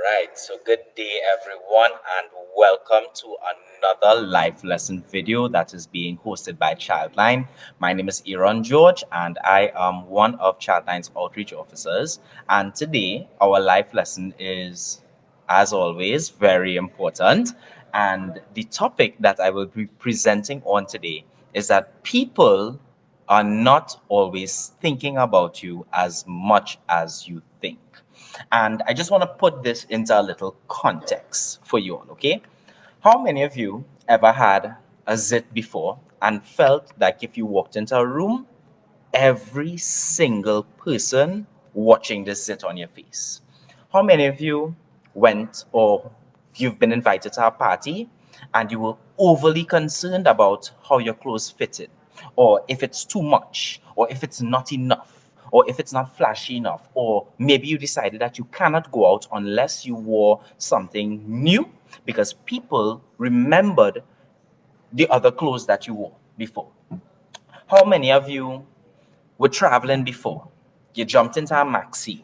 right, so good day, everyone, and welcome to another life lesson video that is being hosted by Childline. My name is Aaron George, and I am one of Childline's outreach officers. And today, our life lesson is, as always, very important. And the topic that I will be presenting on today is that people are not always thinking about you as much as you think. And I just want to put this into a little context for you all, okay? How many of you ever had a zit before and felt like if you walked into a room, every single person watching this zit on your face? How many of you went or you've been invited to a party and you were overly concerned about how your clothes fitted, or if it's too much, or if it's not enough, or if it's not flashy enough, or maybe you decided that you cannot go out unless you wore something new because people remembered the other clothes that you wore before? How many of you were traveling before? You jumped into a maxi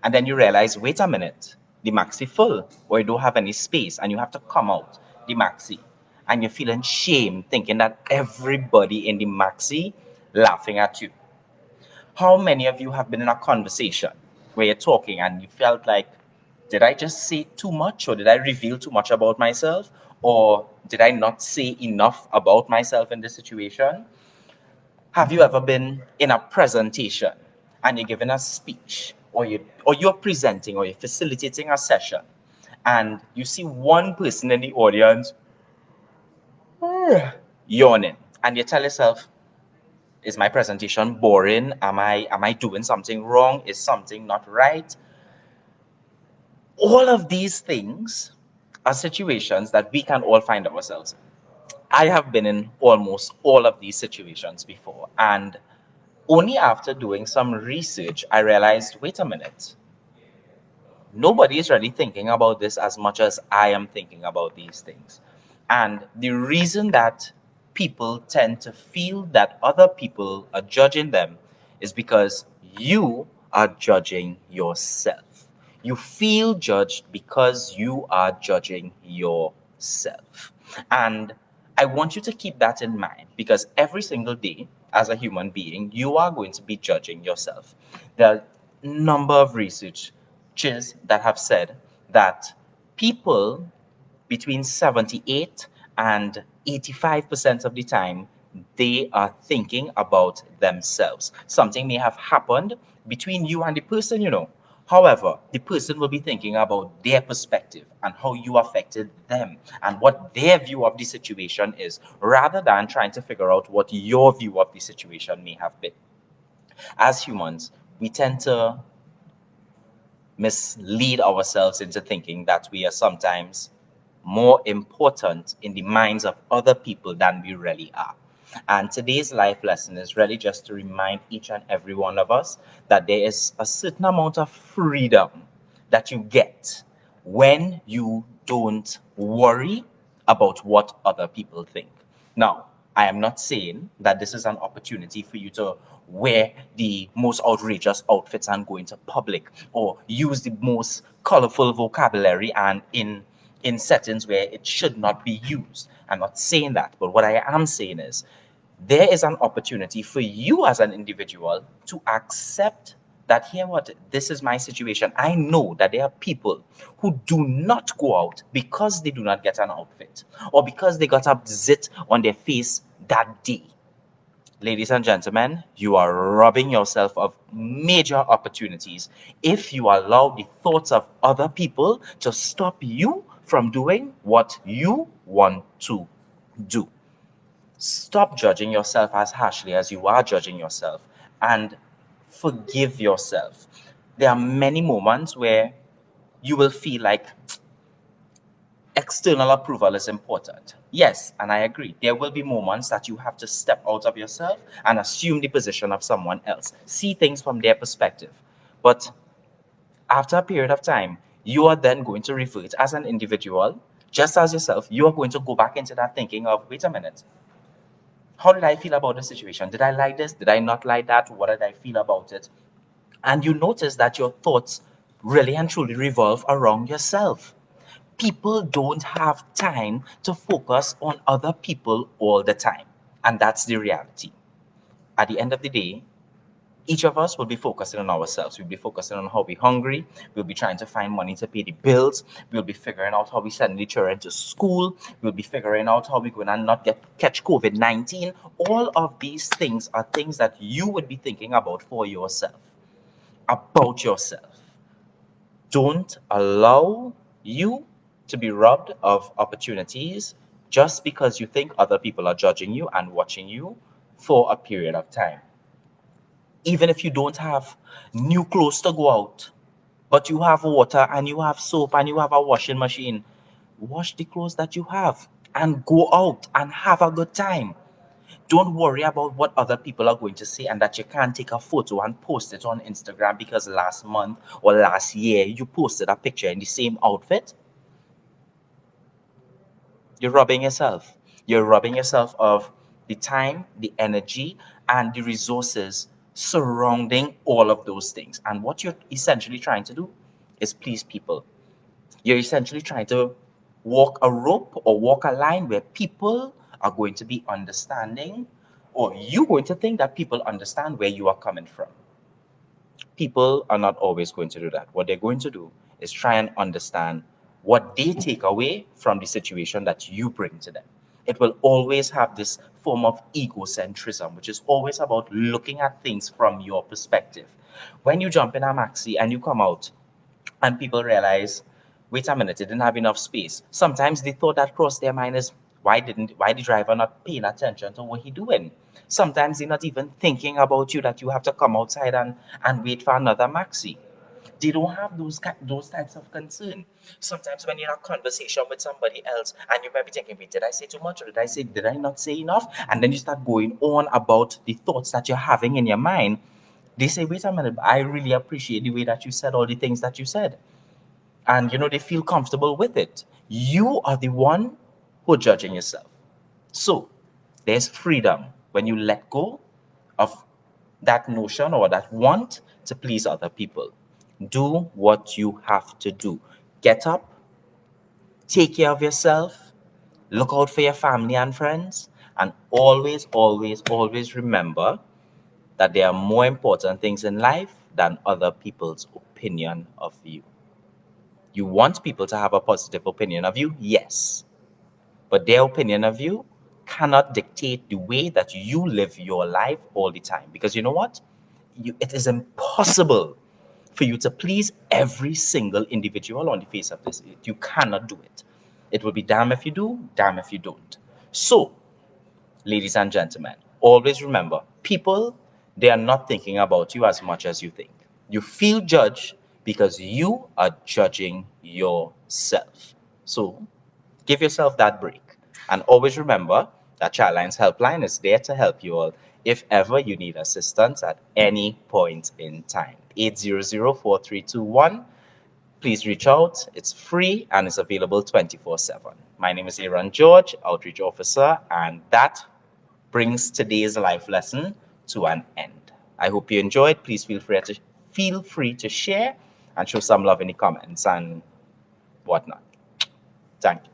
and then you realize, wait a minute, the maxi full, or you don't have any space and you have to come out the maxi. And you're feeling shame thinking that everybody in the maxi laughing at you. How many of you have been in a conversation where you're talking and you felt like, did I just say too much, or did I reveal too much about myself, or did I not say enough about myself in this situation? Have you ever been in a presentation and you're giving a speech, or you're presenting, or you're facilitating a session, and you see one person in the audience yawning, and you tell yourself, is my presentation boring? Am I doing something wrong? Is something not right? All of these things are situations that we can all find ourselves in. I have been in almost all of these situations before, and only after doing some research, I realized, wait a minute, nobody is really thinking about this as much as I am thinking about these things. And the reason that people tend to feel that other people are judging them is because you are judging yourself. You feel judged because you are judging yourself. And I want you to keep that in mind, because every single day, as a human being, you are going to be judging yourself. There are a number of researchers that have said that people between 78 and 85% of the time, they are thinking about themselves. Something may have happened between you and the person, you know. However, the person will be thinking about their perspective and how you affected them and what their view of the situation is, rather than trying to figure out what your view of the situation may have been. As humans, we tend to mislead ourselves into thinking that we are sometimes more important in the minds of other people than we really are. And today's life lesson is really just to remind each and every one of us that there is a certain amount of freedom that you get when you don't worry about what other people think. Now, I am not saying that this is an opportunity for you to wear the most outrageous outfits and go into public, or use the most colorful vocabulary and in settings where it should not be used. I'm not saying that, but what I am saying is there is an opportunity for you as an individual to accept that, here what, this is my situation. I know that there are people who do not go out because they do not get an outfit, or because they got a zit on their face that day. Ladies and gentlemen, you are robbing yourself of major opportunities if you allow the thoughts of other people to stop you from doing what you want to do. Stop judging yourself as harshly as you are judging yourself, and forgive yourself. There are many moments where you will feel like external approval is important. Yes, and I agree. There will be moments that you have to step out of yourself and assume the position of someone else, see things from their perspective. But after a period of time, you are then going to revert as an individual, just as yourself. You are going to go back into that thinking of, wait a minute, how did I feel about the situation? Did I like this? Did I not like that? What did I feel about it? And you notice that your thoughts really and truly revolve around yourself. People don't have time to focus on other people all the time. And that's the reality. At the end of the day, each of us will be focusing on ourselves. We'll be focusing on how we're hungry. We'll be trying to find money to pay the bills. We'll be figuring out how we send the children to school. We'll be figuring out how we're going to not catch COVID-19. All of these things are things that you would be thinking about for yourself, about yourself. Don't allow you to be robbed of opportunities just because you think other people are judging you and watching you for a period of time. Even if you don't have new clothes to go out, but you have water and you have soap and you have a washing machine, wash the clothes that you have and go out and have a good time. Don't worry about what other people are going to say and that you can't take a photo and post it on Instagram because last month or last year you posted a picture in the same outfit. You're robbing yourself. You're robbing yourself of the time, the energy, and the resources surrounding all of those things. And what you're essentially trying to do is please people. You're essentially trying to walk a rope or walk a line where people are going to be understanding, or you're going to think that people understand where you are coming from. People are not always going to do that. What they're going to do is try and understand what they take away from the situation that you bring to them. It will always have this form of egocentrism, which is always about looking at things from your perspective. When you jump in a maxi and you come out and people realize, wait a minute, it didn't have enough space. Sometimes the thought that crossed their mind is, why the driver not paying attention to what he doing? Sometimes they're not even thinking about you that you have to come outside and wait for another maxi. They don't have those types of concern. Sometimes when you're in a conversation with somebody else and you might be thinking, wait, did I say too much or did I not say enough? And then you start going on about the thoughts that you're having in your mind. They say, wait a minute, I really appreciate the way that you said all the things that you said. And they feel comfortable with it. You are the one who are judging yourself. So there's freedom when you let go of that notion or that want to please other people. Do what you have to do. Get up, take care of yourself, look out for your family and friends, and always, always, always remember that there are more important things in life than other people's opinion of you. You want people to have a positive opinion of you? Yes. But their opinion of you cannot dictate the way that you live your life all the time. Because you know what? It is impossible for you to please every single individual on the face of this earth. You cannot do it. It will be damn if you do, damn if you don't. So, ladies and gentlemen, always remember people, they are not thinking about you as much as you think. You feel judged because you are judging yourself. So, give yourself that break. And always remember that Childline's helpline is there to help you all if ever you need assistance at any point in time. 800-4321. Please reach out. It's free and it's available 24/7. My name is Aaron George, Outreach Officer, and that brings today's life lesson to an end. I hope you enjoyed. Please feel free to share and show some love in the comments and whatnot. Thank you.